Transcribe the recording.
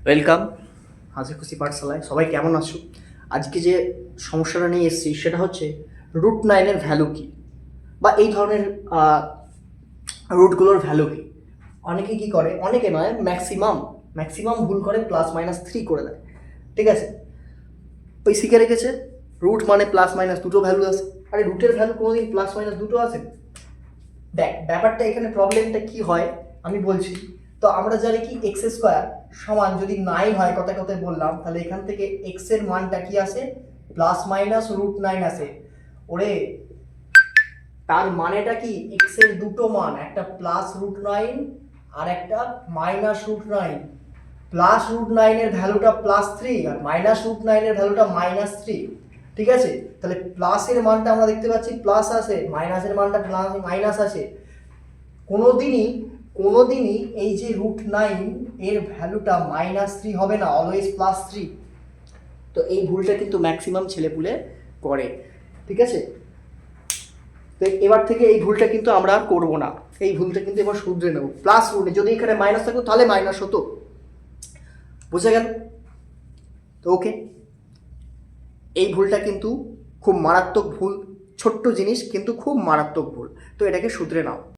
Welcome হাসি খুশি পাঠশালায়। সবাই কেমন আছো? আজকে যে সমস্যাটা নিয়ে এসেছি সেটা হচ্ছে √9 ভ্যালু কী, বা এই ধরনের রুটগুলোর ভ্যালু কী। অনেকে কী করে, অনেকে নয়, ম্যাক্সিমাম ভুল করে +-3 করে দেয়। ঠিক আছে, ওই শিখে রেখেছে রুট মানে প্লাস মাইনাস দুটো ভ্যালু আসে। আরে রুটের ভ্যালু কোনোদিন +- দুটো আসে? দেখ ব্যাপারটা এখানে প্রবলেমটা কি হয় আমি বলছি। তো আমরা জানি কি x² সমান যদি 9 হয়, কথায় কথায় বললাম, তাহলে এখান থেকে x এর মানটা কি আসে? +-√9 আসে। ওরে, তার মানেটা কি? x এর দুটো মান, একটা +√9 আর একটা -√9। +√9 এর ভ্যালুটা +3 আর -√9 এর ভ্যালুটা -3। ঠিক আছে, তাহলে প্লাসের মানটা আমরা দেখতে পাচ্ছি প্লাস আসে, মাইনাসের মানটা মাইনাস আসে। কোনোদিনই এই যে √9 এর ভ্যালুটা -3 হবে না, অলওয়েজ +3। তো এই ভুলটা কিন্তু ম্যাক্সিমাম ছেলেপুলে করে। ঠিক আছে, তো এবার থেকে এই ভুলটা কিন্তু আমরা আর করবো না। এই ভুলটা কিন্তু এবার শুধরে নেব। প্লাস রুটে যদি এখানে মাইনাস থাকতো তাহলে মাইনাস হতো। বুঝে গেল তো? ওকে, এই ভুলটা কিন্তু খুব মারাত্মক ভুল। ছোট্ট জিনিস কিন্তু খুব মারাত্মক ভুল, তো এটাকে শুধরে নাও।